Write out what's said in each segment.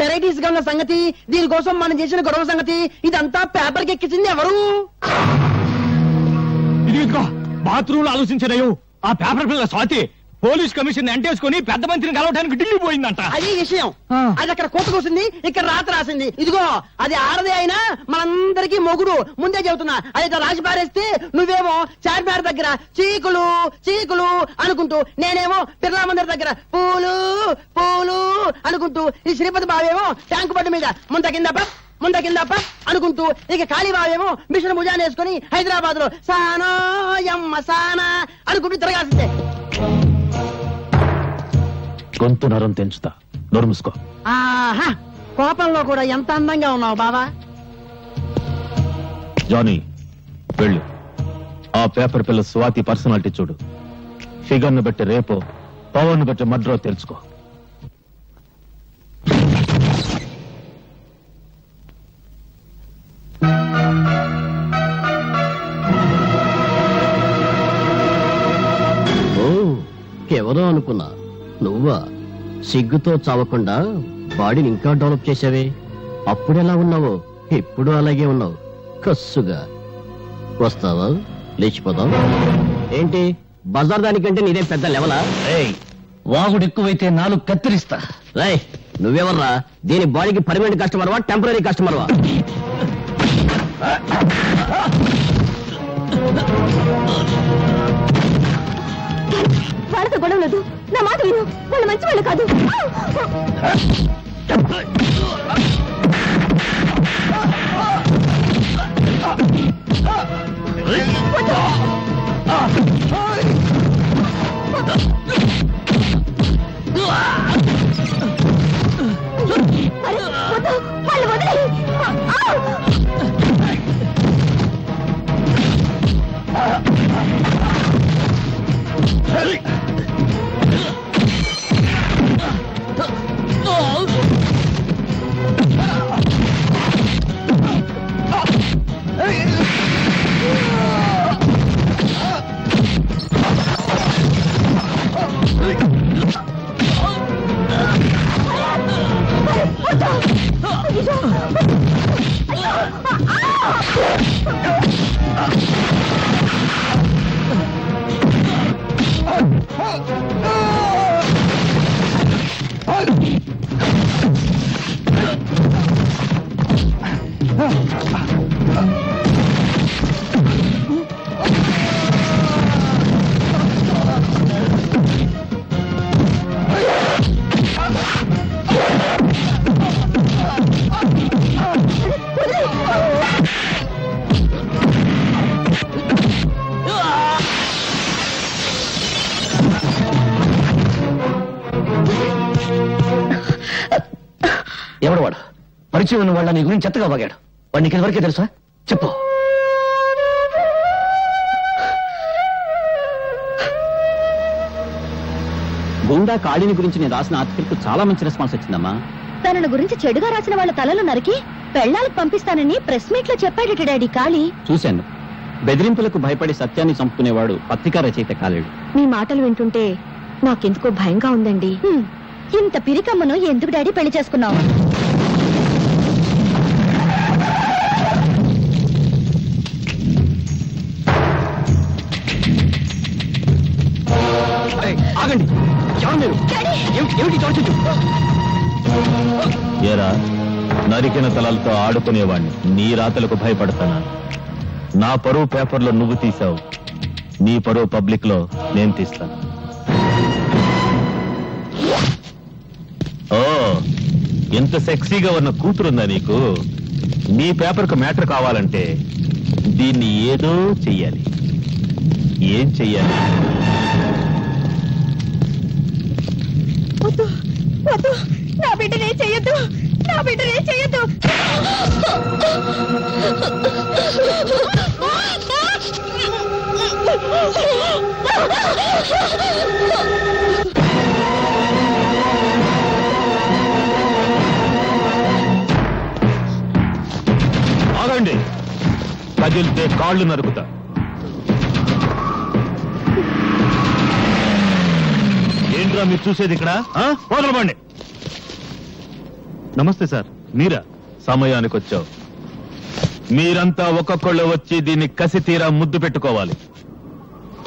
Varieties గా ఉన్న సంగతి, దీనికోసం మనం చేసిన గొడవ సంగతి, ఇదంతా పేపర్ కి ఎక్కించింది ఎవరు? ఇదిగో బాత్రూమ్ లో ఆలోచించలేవు. ఆ పేపర్ పిల్ల స్వాతి పోలీస్ కమిషన్ ఎంటేసుకుని పెద్ద మంత్రిని కలవడానికి ఢిల్లీ పోయిందంట. అది విషయం. అది అక్కడ కోట కూసింది, ఇక్కడ రాత రాసింది. ఇదిగో అది ఆడదే అయినా మనందరికీ మొగుడు. ముందే చెబుతున్నా. అది రాసి పారేస్తే నువ్వేమో చార్మినార్ దగ్గర చీకులు చీకులు అనుకుంటూ, నేనేమో బిర్లా మందిర్ దగ్గర పూలు పూలు అనుకుంటూ, ఈ శ్రీపతి బావేమో ట్యాంకు బండి మీద ముంద కిందప్ప అనుకుంటూ, ఇక కాళీబావేమో మిషన్ భుజాన్ని వేసుకుని హైదరాబాద్ లో సానా యమ్మ సానా అనుకుంటూ తిరగాల్సిందే. గొంతు నరం తెంచుతా, నోరు మూసుకో. ఆహా, కోపంలో కూడా ఎంత అందంగా ఉన్నావు బావా. జానీ వెళ్ళు, ఆ పేపర్ పిల్ల స్వాతి పర్సనాలిటీ చూడు. ఫిగర్ ను బట్టి రేపో, పవర్ ను బట్టి మడ్రో తెలుసుకో. ఎవరో అనుకున్నా, నువ్వా? సిగ్గుతో చావకుండా బాడీని ఇంకా డెవలప్ చేసావే. అప్పుడెలా ఉన్నావో ఇప్పుడు అలాగే ఉన్నావు, కస్సుగా. వస్తావా? లేచిపోదాం. ఏంటి బజార్ దానికంటే నీదే పెద్ద లెవలా? వాగుడు ఎక్కువైతే నాలుగు కత్తిరిస్తా. రేయ్, నువ్వెవర్రా? దీని బాడీకి పర్మనెంట్ కస్టమర్వా, టెంపరీ కస్టమర్వా? వాళ్ళతో గొడవ లేదు, నా మాట విను. వాళ్ళు మంచి వాళ్ళు కాదు. వాళ్ళు వదిలే. ఎవడు వాడు? పరిచయం ఉన్న వాళ్ళ నీ గురించి చెత్తగా బాగాడు. వాడు నీకు ఎవరికే తెలుసా? చెప్పు. గుండా కాళీని గురించి నేను రాసిన ఆర్టికల్ కు చాలా మంచి రెస్పాన్స్ వచ్చిందమ్మా. తనను గురించి చెడుగా రాసిన వాళ్ళ తలలు నరికి పెళ్లాలకు పంపిస్తానని ప్రెస్ మీట్ లో చెప్పాడట డాడీ కాళీ. చూశాను. బెదిరింపులకు భయపడి సత్యాన్ని చంపుకునేవాడు పత్రికా రచయిత కాలేడు. మీ మాటలు వింటుంటే నాకెందుకో భయంగా ఉందండి. ఇంత పిరికమ్మను ఎందుకు డాడీ పెళ్లి చేసుకున్నావు? ఆగండి. ఏరా, నరికిన తలలతో ఆడుకునేవాణ్ణి నీ రాతలకు భయపడతానా? నా పరువు పేపర్లో నువ్వు తీసావు, నీ పరువు పబ్లిక్ లో నేను తీస్తాను. ఓ, ఎంత సెక్సీగా ఉన్న కూతురుందా నీకు? నీ పేపర్కు మ్యాటర్ కావాలంటే దీన్ని ఏదో చెయ్యాలి. ఏం చెయ్యాలి? నా బిడ్డనే చెయ్యొద్దు, నా బిడ్డనే చెయ్యొద్దు. ఆగండి, కదిలితే కాళ్ళు నరుకుతా. ఏంట్రా మీరు చూసేది ఇక్కడ? వదలబండి. నమస్తే సార్, మీరా? సమయానికి వచ్చావు. మీరంతా ఒక్కొక్కళ్ళు వచ్చి దీన్ని కసి తీరా ముద్దు పెట్టుకోవాలి.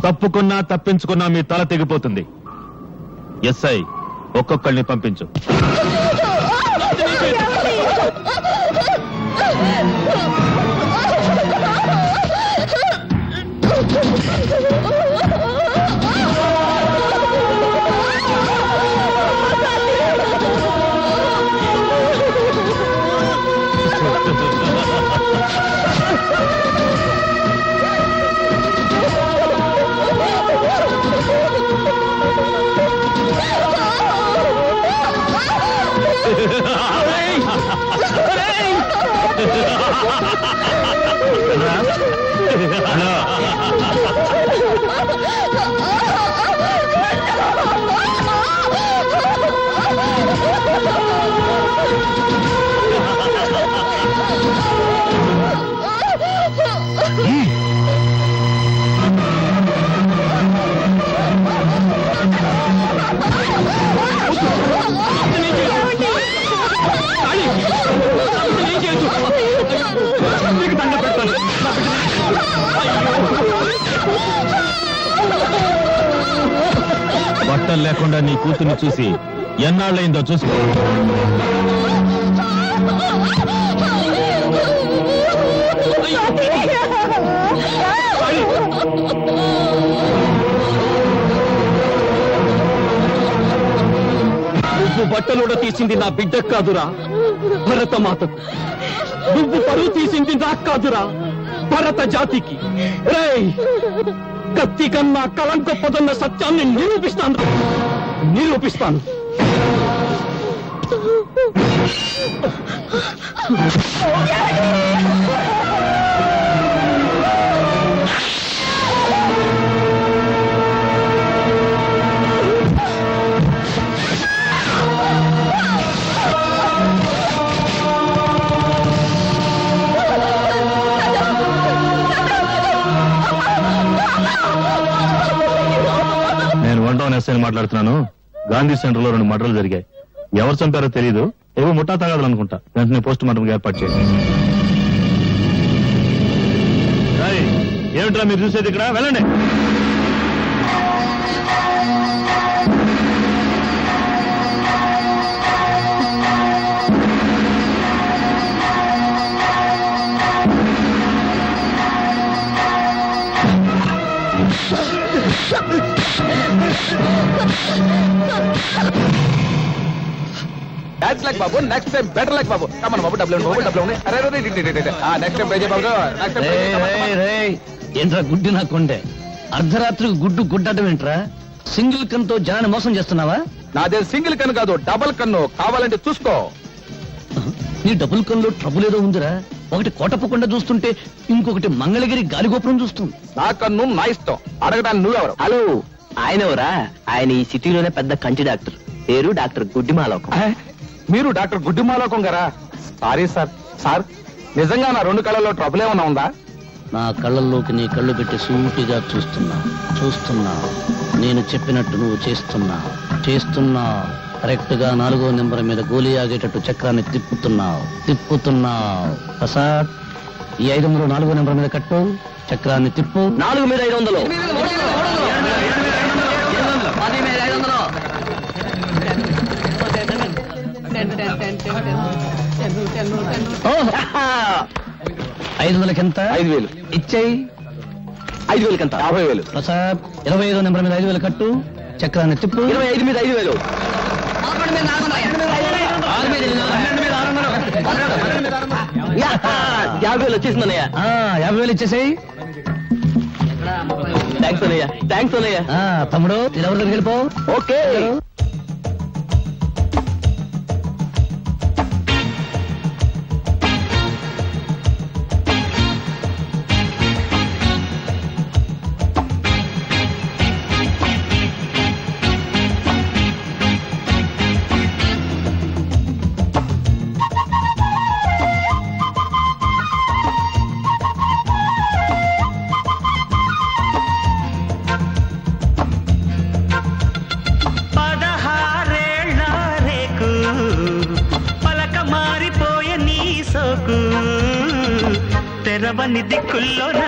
తప్పుకున్నా తప్పించుకున్నా మీ తల తెగిపోతుంది. ఎస్ఐ, ఒక్కొక్కళ్ళని పంపించు. బట్టలు లేకుండా నీ కూతుర్ని చూసి ఎన్నాళ్ళైందో చూసుకో. నువ్వు బట్టలుడ తీసింది నా బిడ్డకు కాదురా, భరత మాతకు. నువ్వు పరువు తీసింది నాకు కాదురా, భరత జాతికి. రేయ్, కత్తి కన్నా కలం గొప్పదన్న సత్యాన్ని నిరూపిస్తాను. నేను 1 టౌన్ ఎస్ఐని మాట్లాడుతున్నాను. గాంధీ సెంటర్ లో 2 మర్డర్లు జరిగాయి. ఎవరు చంపారో తెలియదు. ఏవో ముఠా తగాదాలు అనుకుంటా. వెంటనే పోస్ట్ మార్టం ఏర్పాటు చేయండి. ఏమిట్రా మీరు చూసేది? ఇక్కడ వెళ్ళండి. That's like Babu. Next time better like Babu. Come on, Babu. Double. Next time Babu. Next time. ఏంట్రా గుడ్డి నా కొండే? అర్ధరాత్రికి గుడ్డటం ఏంట్రా? సింగిల్ కన్తో జనాన్ని మోసం చేస్తున్నావా? నాదే సింగిల్ కన్ను కాదు, డబుల్ కన్ను. కావాలంటే చూసుకో. నీ డబుల్ కన్నులో ట్రబుల్ ఏదో ఉందిరా. ఒకటి కోటప్పకుండా చూస్తుంటే ఇంకొకటి మంగళగిరి గాలిగోపురం చూస్తుంది. నా కన్ను నా ఇష్టం. అడగడానికి నువ్వెవరు? హలో, ఆయన ఎవరా? ఆయన ఈ సిటీలోనే పెద్ద కంటి డాక్టర్. పేరు డాక్టర్ గుడ్డిమాలోకం. మీరు డాక్టర్ గుడ్డిమాలోకం గారా? Sorry sir. సార్, నిజంగా నా 2 కళ్ళల్లో ట్రబుల్ ఏమన్నా ఉందా? నా కళ్ళల్లోకి నీ కళ్ళు పెట్టి సూటిగా చూస్తున్నా. నేను చెప్పినట్టు నువ్వు చేస్తున్నా. కరెక్ట్ గా 4వ నెంబర్ మీద గోలీ ఆగేటట్టు చక్రాన్ని తిప్పుతున్నావు. ప్రసాద్, ఈ 500 4వ నెంబర్ మీద కట్టు. చక్రాన్ని తిప్పు. 4 మీద 500. ఓహ్, 500కి ఎంత? 5,000. ఇచ్చేయి. 5,000 కంత. 50,000. ప్రసాద్, 25వ నెంబర్ మీద 5,000 కట్టు. చక్రాన్ని తిప్పు. 25 మీద 5,000. 50,000 వచ్చేసిందన్నయ్య. 50,000 ఇచ్చేసేయి. థ్యాంక్స్ అన్నయ్య. తమ్ముడు, ఎవరి దగ్గరికి వెళ్ళిపో. ఓకే. పద తెరవని దిక్కుల్లోన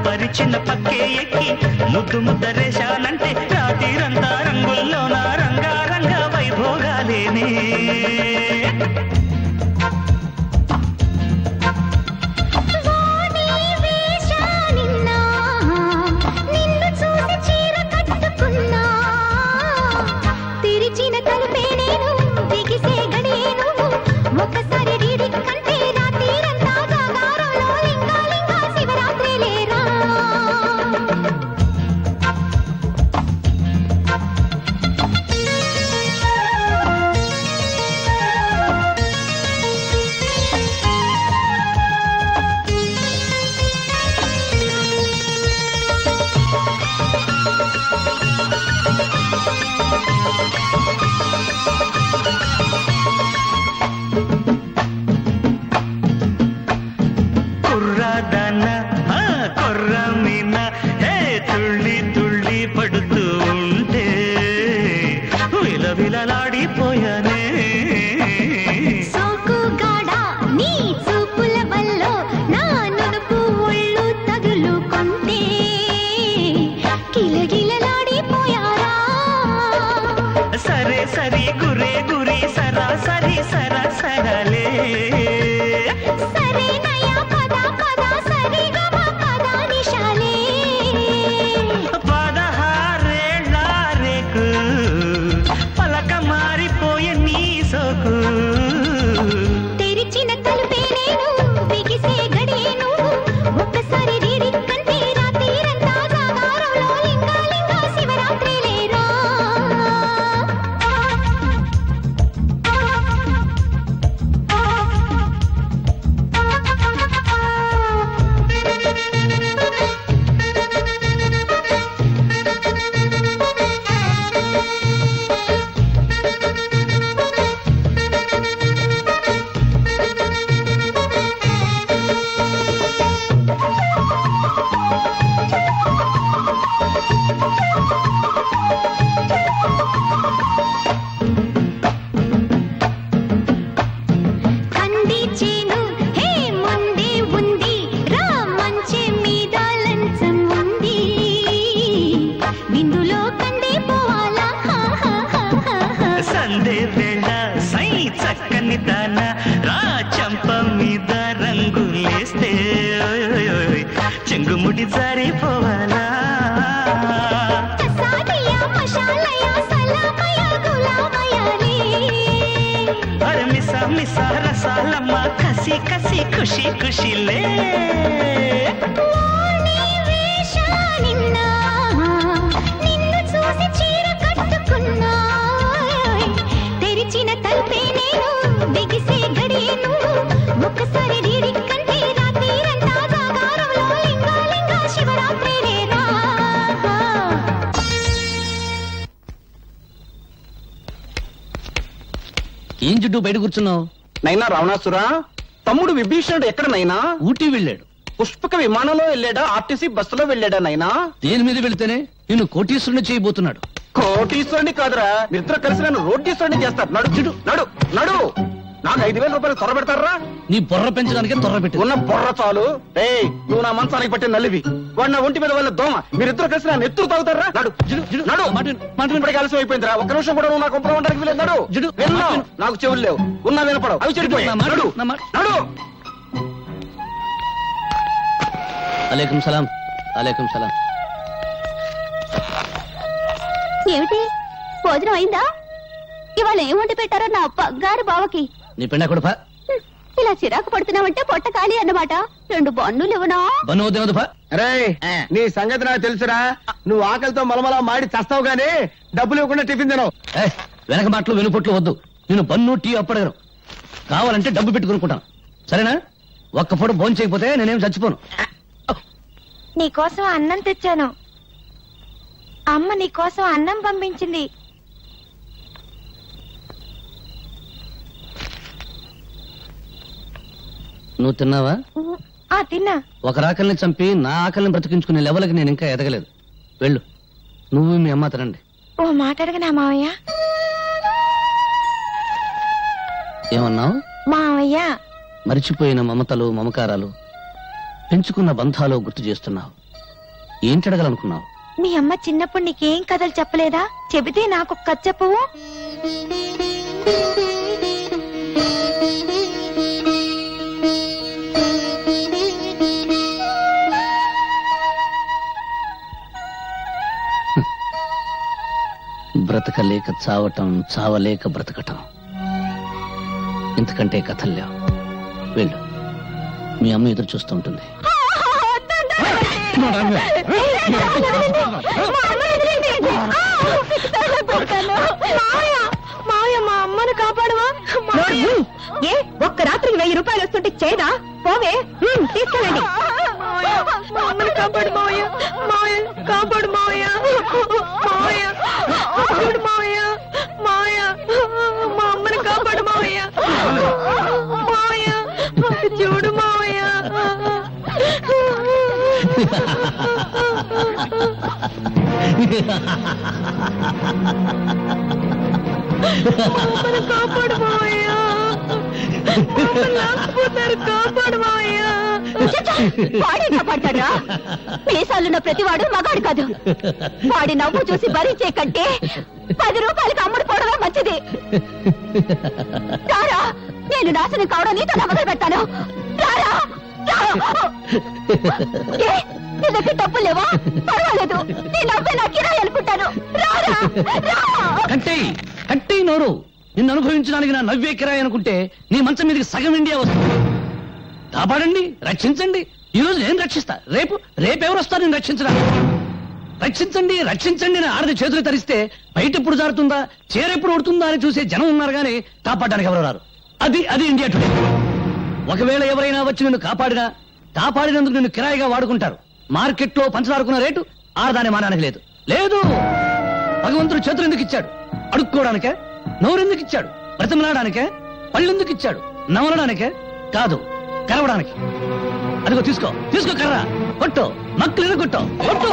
పరిచిన పక్కే ఎక్కి ముద్దు ముద్దరేశానంటే రాతిరంతా రంగుల్లోన రంగారంగ వైభోగాలేనే విలలాడిపోయానే సోకుగాడా నీ చూపుల వల్లో నా నునుపు ఒళ్ళు తగులుకుంటే కిలగిలలాడిపోయారా సరే సరి గురే గురి సరాసరి సరసరలే సరే నయా పద పద సరి గమ పద నిశాలే పదహారేళ్ళారేకు పలక మారిపోయే నీ సోకు తెరిచిన తలుపే నేను బిగిసే గడియే నువ్వు ఒక్కసారి రీడి కంటే రాత్రిరంతా జాగారంలో లింగా శివరాత్రి లేరా కంది చేను హే ముందే ఉంది రా మంచె మీద లంచం ఉంది విందులో కందే పోవాలా సందే వేళ సై చక్కని దాన రా చంప మీద రంగులేస్తే చెంగుముడి జారిపోవాలా కసాదియా మషాలయా సలామయా గులామయాలే అరే మిసా మిసా రసాలమ్మ కసి కసి ఖుషి ఖుషిలే వాణి వేషా నిన్నా నిన్ను చూసి చీర కట్టుకున్నా తెరిచిన తలుపే నేను బిగిసే గడియే నువ్వు ఒక్కసారి రీడి కంటే రాత్రిరంతా జాగారంలో లింగా శివరాత్రి లేరా ఏం చుట్టూ బయట కూర్చున్నావు? నైనా రావణాసురా, తమ్ముడు విభీషణుడు ఎక్కడ నైనా? ఊటీ వెళ్ళాడు. పుష్పక విమానంలో వెళ్ళాడా, ఆర్టీసీ బస్సులో వెళ్ళాడా నైనా? దేని మీద వెళితేనే నిన్ను కోటీశ్వరుని చేయబోతున్నాడు. కోటీశ్వరుని కాదురా, మీరిద్దరు కలిసి నన్ను రోడ్డీశ్వరుని చేస్తారు. నడు చుడు నడు నడు. నాకు 5,000 రూపాయలు త్వర పెడతారా? నీ బుర్ర పెంచడానికే త్వర పెట్టి ఉన్న బుర్ర చాలు. ఏయ్, నువ్వు నా మంచానికి పట్టిన నల్లివి, వాడు నా ఒంటి మీద వాళ్ళ దోమ. మీరిద్దరు కలిసి నా నెత్తురు తాగుతారా? నడు నడు. ఇప్పటికి ఆలస్యం అయిపోయిందిరా, ఒక్క నిమిషం కూడా నువ్వు నాకు ఉండడానికి వీలేదు. నడు విన్నా, నాకు చెవులు లేవు, ఉన్నా వినపడవు, అవి చెడిపోయాయి. నడు నడు. అలేకుం సలాం. అలేకుం సలాం. ఏమిటి భోజనం అయిందా? ఇవాళ ఏం వండి పెట్టారో నా బంగారు బావకి. నీ పెండ కొడుపా. ఇలా చిరాకు పడుతున్నావంటే పొట్ట ఖాళీ అన్నమాట. 2 బన్నులు ఇవ్వనా? బన్ను వద్దు పా. అరే, నీ సంగతి నాకు తెలుసురా. నువ్వు ఆకలితో మలమలా మాడి చస్తావు గానీ డబ్బులు ఇవ్వకుండా టిఫిన్ తినవు. వెనక మాటలు వెనుపొట్లు వద్దు. నేను బన్ను టీ అప్పడగను. కావాలంటే డబ్బు పెట్టుకునుకుంటాను, సరేనా? ఒక్క పూట భోజనం చేయకపోతే నేనేం చచ్చిపోను. నీకోసం అన్నం తెచ్చాను. అమ్మ నీకోసం అన్నం పంపించింది. నువ్వు తిన్నావా? తిన్నా. ఒక రాకల్ని చంపి నా ఆకలిని బ్రతికించుకునే లెవెల్కి నేను ఇంకా ఎదగలేదు. వెళ్ళు, నువ్వు మీ అమ్మ తినండి. ఓ మాట అడగనా మావయ్య? ఏమన్నావు? మావయ్య మరిచిపోయిన మమతలు మమకారాలు పెంచుకున్న బంధాలు గుర్తు చేస్తున్నావు. ఏంటడగలనుకున్నావు? మీ అమ్మ చిన్నప్పుడు నీకేం కథలు చెప్పలేదా? చెబితే నాకు కథ చెప్పవు. బ్రతకలేక చావటం, చావలేక బ్రతకటం, ఇంతకంటే కథలు లేవు. వెళ్ళు, మీ అమ్మ ఎదురు చూస్తుంటుంది. మా అమ్మను కాపాడవా? ఏ ఒక్క రాత్రికి 1000 రూపాయలు వస్తుంటే చేదా? పోవే, తీసుకెళ్ళండి. మా అమ్మని కాపాడు మావయ్య, మావయ్య కాపాడు మావయ్య, మావయ్య చూడు మావయ్య, మావయ్య మా అమ్మని కాపాడు మావయ్య, మావయ్య చూడు మావయ్య. మమ్మల్ని కాపాడు మావయ్య, లేకపోతారు, కాపాడు మావయ్య. వాడే కాపాడతాడా? మీసాలున్న ప్రతివాడు మగాడు కాదు. వాడి నవ్వు చూసి భరించే కంటే 10 రూపాయలకి అమ్ముడు పోవడమే మంచిది. రారా, నేను నాశనం కావడం నీతో మొదలు పెడతాను. రారా, నీ దగ్గర డబ్బులు లేవా? పర్వాలేదు, నీ నవ్వే నా కిరాయి అనుకుంటాను. రారా, కంటే కంటే నోరు. నిన్ను అనుభవించడానికి నా నవ్వే కిరాయి అనుకుంటే నీ మంచం మీదకి సగం ఇండియా వస్తుంది. కాపాడండి, రక్షించండి. ఈ రోజు నేను రక్షిస్తా, రేపెవరు వస్తారు నేను రక్షించడానికి? రక్షించండి, రక్షించండి అని ఆడది చేతులు తరిస్తే బయట ఎప్పుడు జారుతుందా, చేరెప్పుడు ఉడుతుందా అని చూసే జనం ఉన్నారు గానీ కాపాడడానికి ఎవరు రారు. అది ఇండియా టుడే. ఒకవేళ ఎవరైనా వచ్చి నిన్ను కాపాడినందుకు నిన్ను కిరాయిగా వాడుకుంటారు. మార్కెట్లో పంచదారుకున్న రేటు ఆడదాని మానానికి లేదు. లేదు, భగవంతుడు చేతులు ఎందుకు ఇచ్చాడు? అడుక్కోవడానికే? నోరెందుకు ఇచ్చాడు? బ్రతిమలాడానికే? పళ్ళెందుకు ఇచ్చాడు? నమలడానికే కాదు, కరవడానికి. అదిగో తీసుకో కర్ర, కొట్టు, మక్కలు కొట్టు, కొట్టు.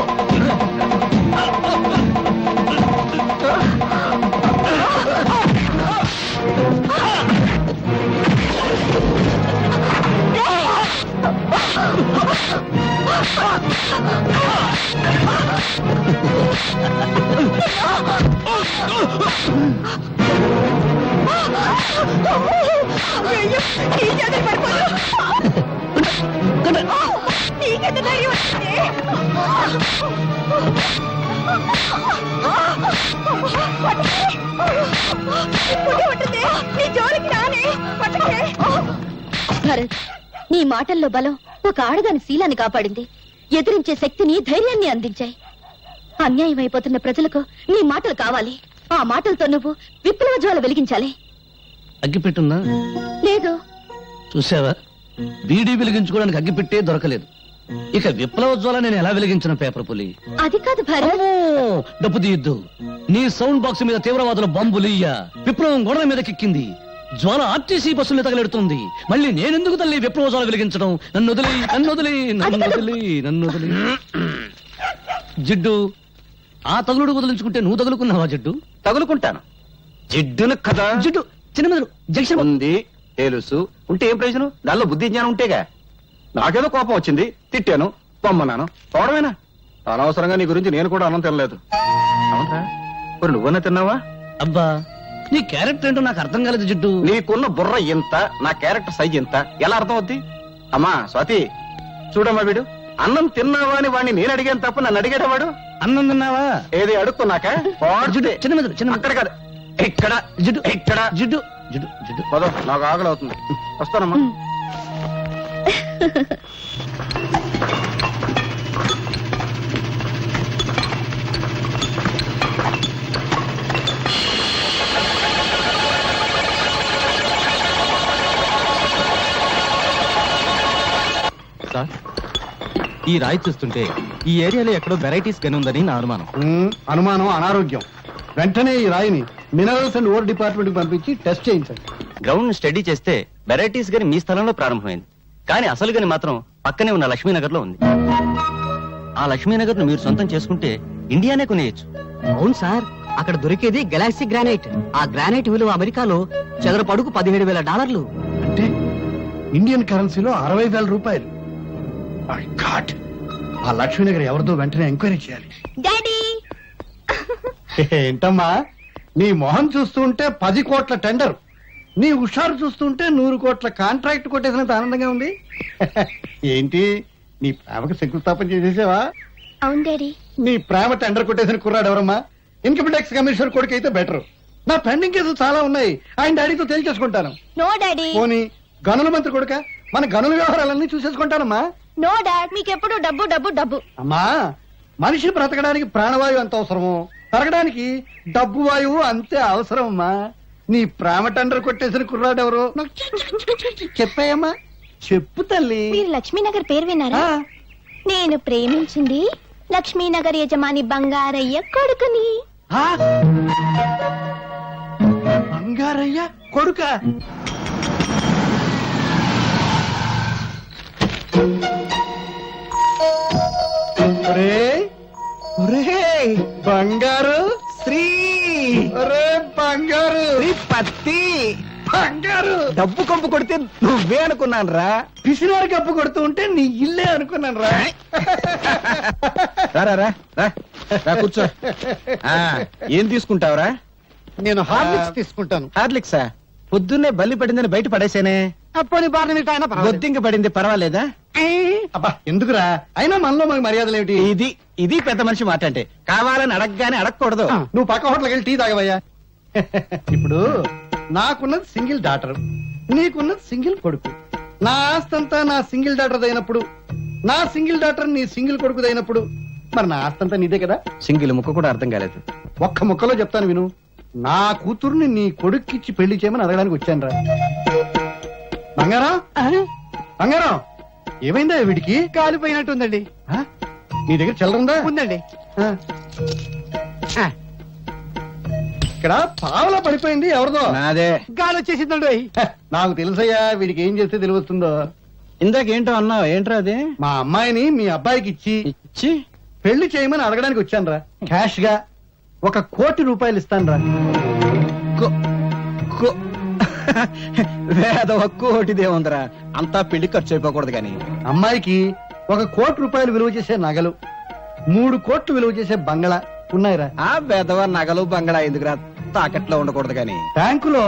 భరత్, నీ మాటల్లో బలం ఒక ఆడదాని శీలాన్ని కాపాడింది. ఎదిరించే శక్తిని, ధైర్యాన్ని అందించాయి. అన్యాయం అయిపోతున్న ప్రజలకు నీ మాటలు కావాలి. ఆ మాటలతో నువ్వు విప్లవ జ్వాల వెలిగించాలి. అగ్గిపెట్టుందా? లేదు. చూసావా, బీడీ వెలిగించుకోవడానికి అగ్గిపెట్టే దొరకలేదు. ఇక విప్లవ జ్వాల నేను ఎలా వెలిగించిన? పేపర్ పులి. అది కాదు భరత్. డబ్బు తీయద్దు. నీ సౌండ్ బాక్స్ మీద తీవ్రవాదుల బాంబులియ్య. విప్లవం గోడల మీద కిక్కింది. జ్వాల ఆర్టీసీ బస్సులు తగలెడుతుంది. మళ్ళీ నేనెందుకు తల్లి విప్లవ జ్వాల వెలిగించడం? నన్ను వదిలి. జిడ్డు, ఆ తగులుడు వదిలించుకుంటే నువ్వు తగులుకున్నావా? జిడ్డు, తగులుకుంటాను. జిడ్డును కదా. జిడ్డు చిన్న జంక్షన్ ఉంది, తెలుసు. ఉంటే ఏం ప్రయోజనం? దానిలో బుద్ధి జ్ఞానం ఉంటేగా. నాకేదో కోపం వచ్చింది, తిట్టాను, పొమ్మన్నాను, పోవడమేనా? అనవసరంగా నీ గురించి నేను కూడా అన్నం తినలేదు. అవునరా, మరి నువ్వన్నా తిన్నావా? అబ్బా, నీ క్యారెక్టర్ ఏంటో నాకు అర్థం కాలేదు జిడ్డు. నీకున్న బుర్ర ఎంత, నా క్యారెక్టర్ సైజ్ ఎంత, ఎలా అర్థం అవుద్ది? అమ్మా స్వాతి, చూడమ్మా, వీడు అన్నం తిన్నావా అని వాడిని నేను అడిగాను తప్ప నన్ను అడిగాడు వాడు. అన్నం తిన్నావా ఏది అడుక్కున్నాక? చిన్న అక్కడ కాదు, ఎక్కడ జిడ్డు, ఎక్కడ జిడ్డు జిడ్డు జిడ్డు పదో, నాకు ఆకలి అవుతుంది, వస్తానమ్మా. సార్, ఈ రాయి చూస్తుంటే ఈ ఏరియాలో ఎక్కడో వెరైటీస్ గని ఉందని నా అనుమానం. అనుమానం అనారోగ్యం. వెంటనే ఈ రాయిని మినరల్స్ అండ్ ఓర్ డిపార్ట్మెంట్ పంపించి టెస్ట్ చేయించండి. గ్రౌండ్ స్టడీ చేస్తే వెరైటీస్ గని మీ స్థలంలో ప్రారంభమైంది, కానీ అసలు గని మాత్రం పక్కనే ఉన్న లక్ష్మీనగర్ లో ఉంది. ఆ లక్ష్మీనగర్ ను మీరు సొంతం చేసుకుంటే ఇండియానే కొనేయచ్చు. అవును సార్, అక్కడ దొరికేది గెలాక్సీ గ్రానైట్. ఆ గ్రానైట్ విలువ అమెరికాలో చదరపు అడుగు $17,000. అంటే ఇండియన్ కరెన్సీలో 60,000 రూపాయలు. మై గాడ్, ఆ లక్ష్మీనగర్ ఎవరిదో వెంటనే ఎంక్వైరీ చేయాలి. డాడీ ఏంటమ్మా, నీ మొహం చూస్తుంటే 10 కోట్ల టెండర్, నీ హుషారు చూస్తుంటే 100 కోట్ల కాంట్రాక్ట్ కొట్టేసినంత ఆనందంగా ఉంది. ఏంటి, నీ ప్రేమకు శంకుస్థాపన చేసేసావా? అవును డాడీ. నీ ప్రేమ టెండర్ కొట్టేసిన కుర్రాడు ఎవరమ్మా? ఇన్కమ్ ట్యాక్స్ కమిషనర్ కొడుకు అయితే బెటర్. నా పెండింగ్ కేసులు చాలా ఉన్నాయి, ఆయన డాడీతో తేల్చేసుకుంటాను. No daddy. పోనీ గనుల మంత్రి కొడుక, మన గనుల వ్యవహారాలన్నీ చూసేసుకుంటానమ్మా. నో డాడ్, మీకెప్పుడు డబ్బు డబ్బు డబ్బు. అమ్మా, మనిషి బ్రతకడానికి ప్రాణవాయువు ఎంత అవసరమో, తరగడానికి డబ్బు వాయువు అంతే అవసరం అమ్మా. నీ ప్రేమ టెండర్ కొట్టేసిన కుర్రాడు ఎవరు చెప్పాయమ్మా? చెప్పు తల్లి. మీరు లక్ష్మీనగర్ పేరు విన్నారా? నేను ప్రేమించింది లక్ష్మీనగర్ యజమాని బంగారయ్య కొడుకుని. బంగారయ్య కొడుక? బంగారు శ్రీ ఒరే బంగారు, పత్తి బంగారు డబ్బు కంపు కొడితే నువ్వే అనుకున్నాను రా. పిసినారు కప్పు కొడుతూ ఉంటే నీ ఇల్లే అనుకున్నాను రా. కూర్చో. ఏం తీసుకుంటావురా? నేను హార్లిక్స్ తీసుకుంటాను. హార్లిక్సా? పొద్దున్నే బల్లి పడిందని బయట పడేసానే. అప్పని బారిన మీకు ఆయన పర్వాలేదు. బొద్దింక పడింది, పర్వాలేదా? అబ్బా ఎందుకురా, అయినా మనలో మనకి మర్యాదలు ఏమిటి? ఇది పెద్ద మనిషి మాట అంటే. కావాలని అడగగానే అడగకూడదు. నువ్వు పక్క హోటల్కి వెళ్ళి టీ తాగవయ్యా. ఇప్పుడు నాకున్నది సింగిల్ డాటర్, నీకున్నది సింగిల్ కొడుకు. నా ఆస్తంతా నా సింగిల్ డాటర్ అయినప్పుడు, నా సింగిల్ డాటర్ నీ సింగిల్ కొడుకు అయినప్పుడు, మరి నా ఆస్తంతా నీదే కదా. సింగిల్ ముక్క కూడా అర్థం కాలేదు. ఒక్క ముక్కలో చెప్తాను విను. నా కూతుర్ని నీ కొడుక్కిచ్చి పెళ్లి చేయమని అడగడానికి వచ్చాను రా. బంగారం, బంగారం, ఏమైందా వీడికి? కాలిపోయినట్టుందండి. నీ దగ్గర చిల్లరుందా? ఉందండి. ఇక్కడ పావలా పడిపోయింది, ఎవరిదో? నాదే. గాలి వచ్చేసిందండి. నాకు తెలుసయ్యా, వీడికి ఏం చేస్తే తెలివస్తుందో. ఇందాకేంటో అన్నావు, ఏంట్రా అది? మా అమ్మాయిని మీ అబ్బాయికి ఇచ్చి పెళ్లి చేయమని అడగడానికి వచ్చాను రా. క్యాష్ గా 1 కోటి రూపాయలు ఇస్తాను రా. వేదవ కోటిదేముందిరా, అంతా పెళ్లి ఖర్చు అయిపోకూడదు గాని. అమ్మాయికి 1 కోటి రూపాయలు విలువ చేసే నగలు, 3 కోట్లు విలువ చేసే బంగళా ఉన్నాయిరా. ఆ వేదవ నగలు బంగళా ఎందుకురా, తాకట్లో ఉండకూడదు గాని. బ్యాంకులో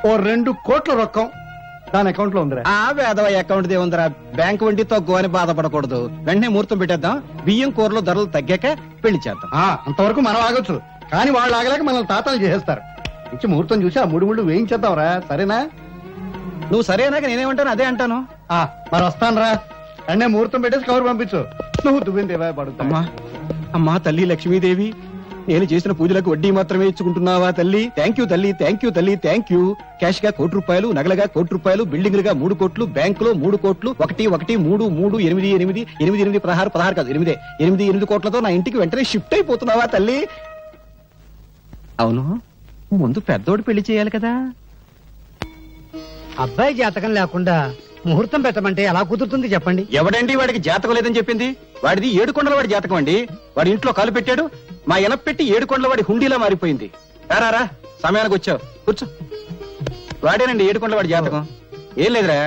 ఓ 2 కోట్ల రొక్కం దాని అకౌంట్ లో ఉందిరా. ఆ వేదవ అకౌంట్ దేముందిరా, బ్యాంకు వడ్డీ తక్కువని బాధపడకూడదు. వెంటనే ముహూర్తం పెట్టేద్దాం, బియ్యం కూరలో ధరలు తగ్గాక పెళ్లి చేద్దాం. అంతవరకు మనం ఆగొచ్చు, కానీ వాళ్ళు ఆగలేక మనల్ని తాతాలు చేసేస్తారు. ఇచ్చి ముహూర్తం చూసి ఆ 3 ముళ్ళు వేయించేద్దాంరా, సరేనా? నువ్వు సరేనాక నేనేమంటాను అదే అంటాను. మరి వస్తాను రా. అన్నే ముహూర్తం పెట్టేసి కవర్ పంపించు. నువ్వు దువ్విందేవా పడుతా. అమ్మా తల్లి లక్ష్మీదేవి, నేను చేసిన పూజలకు వడ్డీ మాత్రమే ఇచ్చుకుంటున్నావా తల్లి? థ్యాంక్ యూ తల్లి, థ్యాంక్ యూ తల్లి, థ్యాంక్ యూ. క్యాష్ గా 1 కోటి రూపాయలు, నగలగా 1 కోటి రూపాయలు, బిల్డింగ్లుగా 3 కోట్లు, బ్యాంకులో 3 కోట్లు, 1 1 3 3 8 8 8 8 16 కాదు 8 కోట్లతో నా ఇంటికి వెంటనే షిఫ్ట్ అయిపోతున్నావా తల్లి? అవును, ముందు పెద్దోడు పెళ్లి చేయాలి కదా. అబ్బాయి జాతకం లేకుండా ముహూర్తం పెట్టమంటే ఎలా కుదురుతుంది చెప్పండి? ఎవడండి వాడికి జాతకం లేదని చెప్పింది? వాడిది 7 కొండల వాడి జాతకం అండి. వాడి ఇంట్లో కాలు పెట్టాడు, మా ఎనపెట్టి 7 కొండల వాడి హుండీలా మారిపోయింది. రారా, సమయానికి వచ్చావు, కూర్చో. వాడేనండి 7 కొండల వాడి జాతకం. ఏం లేదురా,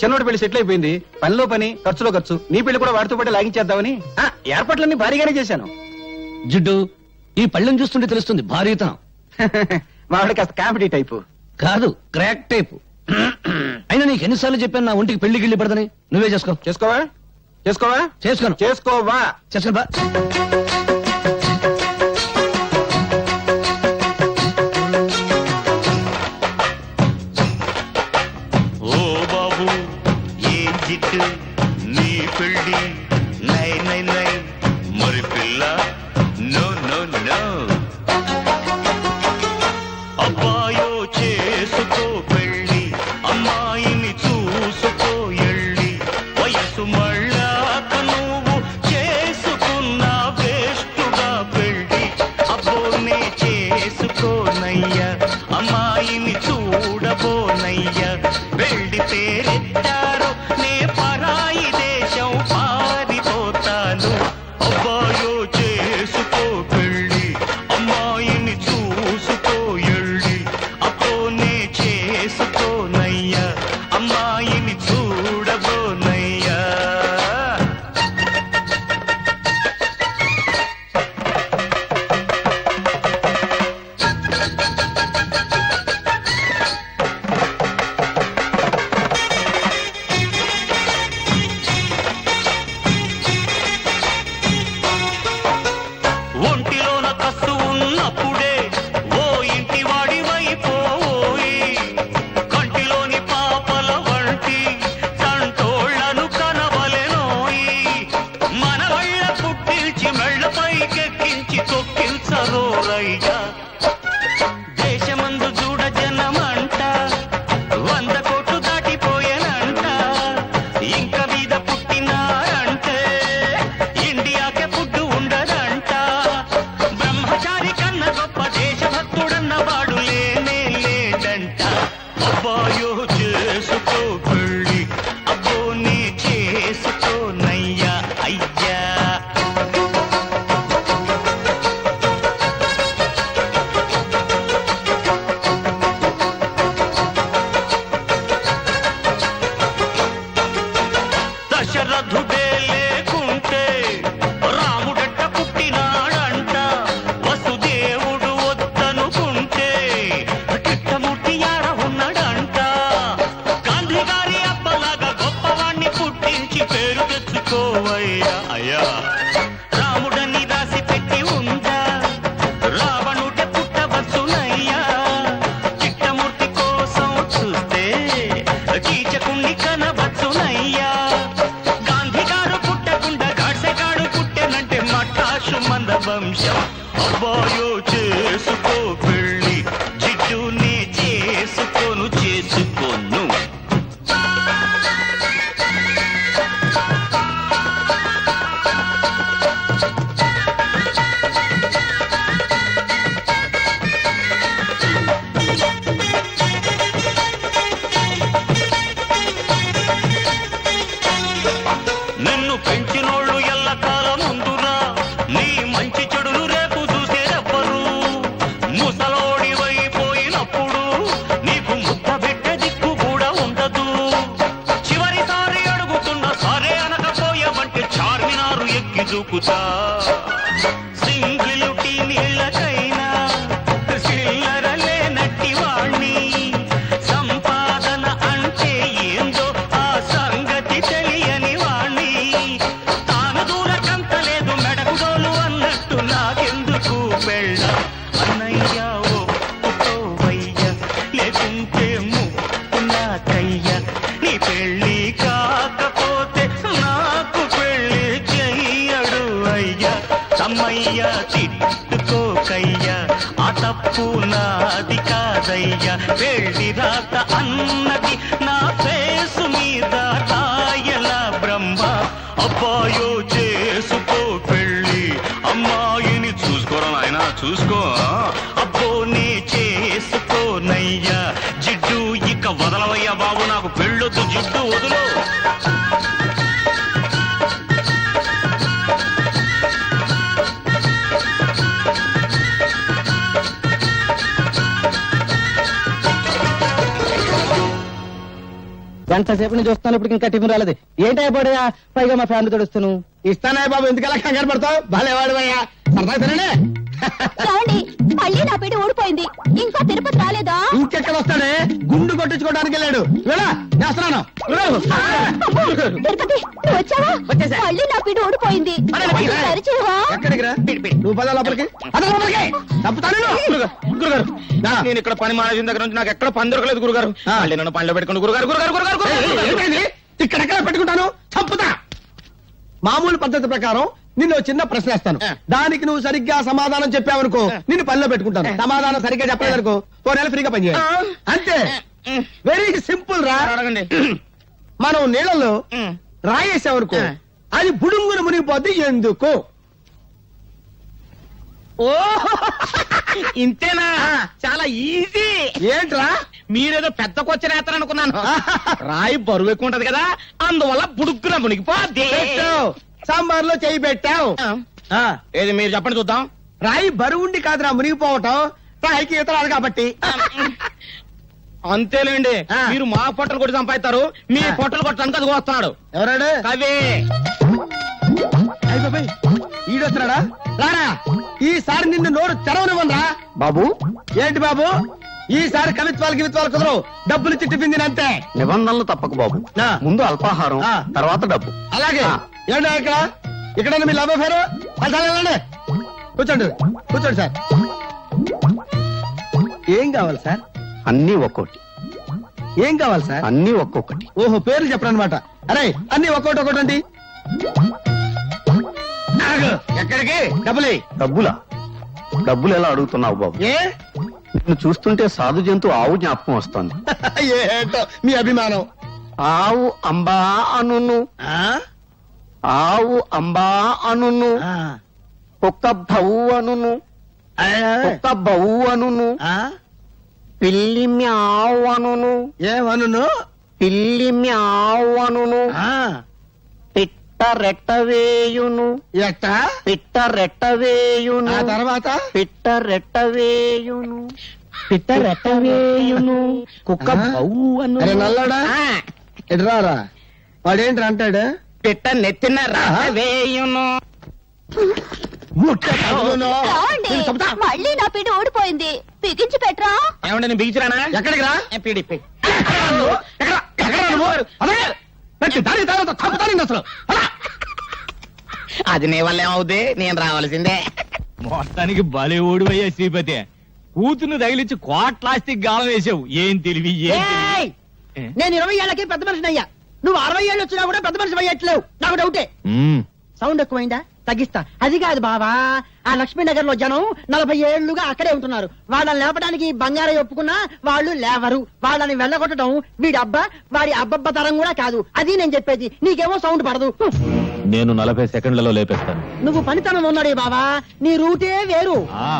చిన్నోడి పెళ్లి సెటిల్ అయిపోయింది. పనిలో పని, ఖర్చులో ఖర్చు. నీ పెళ్లి కూడా వాడితో పాటు లాగించేద్దామని ఏర్పాట్లన్నీ భారీగానే చేశాను. జిడ్డు, ఈ పళ్ళెం చూస్తుంటే తెలుస్తుంది భారీతనం. వాడికి కాస్త కామెడీ టైపు కాదు, క్రాక్ టైపు. అయినా నీకు ఎన్నిసార్లు చెప్పాను నా ఒంటికి పెళ్లి గిళ్ళి పడదని. నువ్వే చేసుకో. చేసుకోవా? చేసుకోను. చేసుకోను బా. ఓ బాబు ఏం జిట్టు నీ పెళ్ళి నై నై నై మరి పిల్ల నో నో నో అబ్బాయో చేసుకో పెళ్ళి అమ్మాయిని చూసుకో ఎళ్ళి వయసు మళ్ళాక నువ్వు చేసుకున్న వేస్తుగా పెళ్ళి అబ్బోనే చేసుకోనయ్యా అమ్మాయిని చూడబోనయ్యా వెళ్ళి పేరెత్తారో నే పరాయి దేశం పారిపోతాను అబ్బాయో చేసుకో పెళ్ళి అమ్మాయిని చూసుకో ఎళ్ళి అబ్బోనే చేసుకోనయ్యా అమ్మాయిని చూడబోనయ్యా చేసుకో పెళ్ళి అబ్బో నీ చేసుకోనయ్యా అయ్యా దశరథుడే లేకుంటే రాముడట్ట పుట్టినాడంట వసుదేవుడు వద్దనుకుంటే కిట్టమూర్తి యాడ ఉన్నాడంట గాంధీ గారి అబ్బలాగా గొప్పవాణ్ణి పుట్టించి పేరు తెచ్చుకోవయ్యా అయ్యా రాముడని రాసి పెట్టి ఉందా రావణుడే పుట్టవచ్చునయ్యా కిట్టమూర్తి కోసం చూస్తే కీచకుణ్ణి కనవచ్చునయ్యా గాంధీ గారు పుట్టకుండా గాడ్సెగాడు పుట్టెనంటే మటాషు మంద వంశం అబ్బాయో చేసుకో పెళ్ళి జిడ్డునే చేసుకోను నిన్ను పెంచినోళ్ళు ఎల్లకాలం ముందురా నీ మంచి చెడులు రేపు చూసేరెవ్వరు ముసలోడివైపోయినప్పుడు నీకు ముద్ద పెట్టే దిక్కు కూడా ఉండదు చివరిసారి అడుగుతున్న సరే అనకపోయావంటే చార్మినారు ఎక్కి దూకుతా సింగిలుటి నీళ్ళకైనా చిల్లర లేనట్టి వాణ్ణి సంపాదన అంటే ఏందో ఆ సంగతి తెలియని వాణ్ణి తాను దూరకంత లేదు మెడకుడోలు అన్నట్టు నాకెందుకు పెళ్ళ అన్నయ్యా ఒప్పుకోవయ్యా లేకుంటే నాకయ్య నీ పెళ్ళి కాకపోతే నాకు పెళ్ళి చెయ్యడు అయ్యా తమ్మయ్య తిట్టుకోకయ్యా ఆ తప్పు నాది కాదయ్యా పెళ్ళి రాత అన్నది నా ఫేసు మీద రాయల బ్రహ్మ అబ్బాయో చేసుకో పెళ్ళి అమ్మాయిని చూసుకోరా నాయన చూసుకో అబ్బో నీ చేసుకోనయ్యా జిడ్డు ఇక వదలవయ్యా బాబు నాకు పెళ్ళొద్దు జిడ్డు వదులు గంట సేపు నుంచి చూస్తాను ఇప్పుడు ఇంకా టిఫిన్ రాలేదు ఏంటైపోయా పైగా మా ఫ్యామిలీ తోడుస్తాను ఇస్తానా బాబు ఎందుకలా కంగారు పడతావు భలేవాడు అయ్యా సరదా సరేనే ఏమండి? మళ్ళీ నా పీడ ఊడిపోయింది ఇంకా తిరుపతి రాలేదా? ఇంకెక్కడ వస్తాడే గుండు కొట్టించుకోవడానికి వెళ్ళాడు వెళ్ళా చేస్తున్నాను అమ్మో, తిరుపతి నువ్వు వచ్చావా? వచ్చేసా. మళ్ళీ నా పీడ ఊడిపోయింది కొంచెం సరిచేయవా? ఎక్కడికి రా నువ్వు పద లోపలికి తప్పుతాను గురుగారు నేను ఇక్కడ పని మానేసిన దగ్గర నుంచి నాకు ఎక్కడ పని దొరకలేదు గురుగారు మళ్ళీ నన్ను పనిలో పెట్టుకుని గురుగారు గురుగారు గురుగారు ఇక్కడెక్కడ పెట్టుకుంటాను చంపుతా మామూలు పద్ధతి ప్రకారం నిన్ను చిన్న ప్రశ్న వేస్తాను దానికి నువ్వు సరిగ్గా సమాధానం చెప్పావనుకో నిన్ను పనిలో పెట్టుకుంటాను సమాధానం సరిగ్గా చెప్పలేదనుకో 4 నెలలు ఫ్రీగా పని చేయాలి అంతే వెరీ సింపుల్ రా అడగండి మనం నీళ్ళలో రాయేసావనుకో అది బుడుంగున మునిగిపోద్ది ఎందుకు ఓ ఇంతేనా చాలా ఈజీ ఏంట్రా మీరేదో పెద్ద కొచ్చరేస్తారనుకున్నాను రాయి బరువు ఎక్కువ ఉంటది కదా అందువల్ల బుడుక్కున మునిగిపోద్ది సాంబార్ లో చేయి పెట్టావు ఏది మీరు చెప్పండి చూద్దాం రాయి బరువుండి కాదురా మునిగిపోవటం రాయికి ఈత రాదు కాబట్టి అంతేలేండి మీరు మా పొట్టలు కొట్టి సంపాదిస్తారు మీ పొట్టలు కొట్టడానికి అది వస్తున్నాడు ఎవరాడు కవి ఈడొస్తున్నాడా రారా ఈసారి నిన్ను నోరు తెరవనివ్వనరా బాబు ఏంటి బాబు ఈసారి కవిత్వాలు కుదరవు డబ్బులు చిట్టి పిందినంతే నిబంధనలు తప్పకు బాబు ఆ. ముందు అల్పాహారం ఆ. తర్వాత డబ్బు అలాగే ఏంటో ఇక్కడ మీ లవ్ అఫేరు కూర్చోండి కూర్చోండి సార్ ఏం కావాలి సార్ అన్ని ఒక్కోటి ఏం కావాలి సార్ అన్ని ఒక్కొక్కటి ఓహో పేర్లు చెప్పడనమాట అరే అన్ని ఒక్కోటి అండి ఎక్కడికి డబ్బులు డబ్బులా డబ్బులు ఎలా అడుగుతున్నావు బాబు ఏ నిన్ను చూస్తుంటే సాధు జంతు ఆవు జ్ఞాపకం వస్తుంది ఏంటో మీ అభిమానం ఆవు అంబా అనును ఆ? ఆవు అంబా అనును ఆ. కుక్క భవు అనును ఆ. కుక్క బవు అనును ఆ? పిల్లి మ్యావు అనును ఏమను పిల్లి మ్యావనును పిట్ట రెట్టవేయును ఎట్ట పిట్ట రెట్టవేయును ఆ తర్వాత పిట్ట రెట్టవేయును పిట్ట రెట్టవేయును కుక్క బౌవను అరే నల్లడా ఎటురారా వాడేంటి అంటాడు పిట్ట నెత్తిన రావేయును మళ్ళీ నా పీట ఓడిపోయింది బిగించి పెట్టరా ఏమంటే నేను బిగించరానా ఎక్కడికి రా పీడిపి అది నీ వల్ల ఏమవుద్ది నేను రావాల్సిందే మొత్తానికి భలే ఓడివయ్యా శ్రీపతి కూతుర్ని తగిలించి కోట్లాస్తికి గాలం వేసావు ఏం తెలివి ఏం తెలివి. ఏయ్! నేను 20 ఏళ్ళకి పెద్ద మనిషిని అయ్యా నువ్వు 60 ఏళ్ళు వచ్చినా కూడా పెద్ద మనిషి అయ్యట్లేవు నాకు డౌటే మ్మ్. సౌండ్ ఎక్కువైందా తగ్గిస్తా అది కాదు బావా ఆ లక్ష్మీనగర్ లో జనం 40 ఏళ్లుగా అక్కడే ఉంటున్నారు వాళ్ళని లేపడానికి బంగారం ఒప్పుకున్నా వాళ్ళు లేవరు వాళ్ళని వెళ్ళగొట్టడం వీడి అబ్బా వాడి అబ్బబ్బ తరం కూడా కాదు అది నేను చెప్పేది నీకేమో సౌండ్ పడదు నేను 40 సెకండ్లలో లేపేస్తాను నువ్వు పనితనం ఉన్నాడే బావా నీ రూటే వేరు ఆ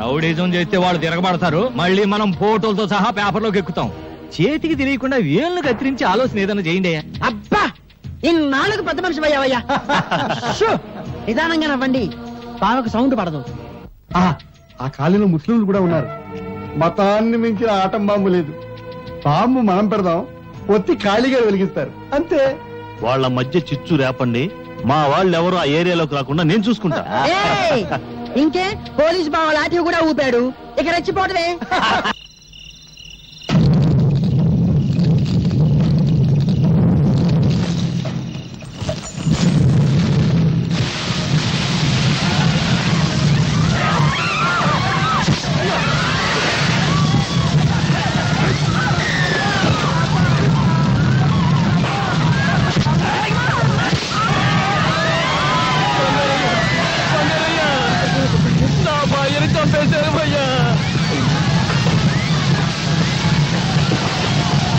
రౌడీజం చేస్తే వాళ్ళు తిరగబడతారు మళ్ళీ మనం ఫోటోలతో సహా పేపర్లోకి ఎక్కుతాం చేతికి తెలియకుండా వేళ్ళు కత్తిరించి ఆలోచన ఏదైనా చేయండి అబ్బా ఇన్నాళ్ళకు పెద్ద మనిషి అయ్యావయ్యా షూ! నిదానంగా నవ్వండి బావకు సౌండ్ పడదు ఆ కాలనీలో ముస్లింలు కూడా ఉన్నారు మతాన్ని మించిన ఆటం బాంబు లేదు బాంబు మనం పెడదాం ఒత్తి ఖాళీగా వెలిగిస్తారు అంతే వాళ్ళ మధ్య చిచ్చు రేపండి మా వాళ్ళెవరూ ఆ ఏరియాలోకి రాకుండా నేను చూసుకుంటా ఏయ్! ఇంకే పోలీస్ బావ లాఠీ కూడా ఊపాడు ఇక రెచ్చిపోవటమే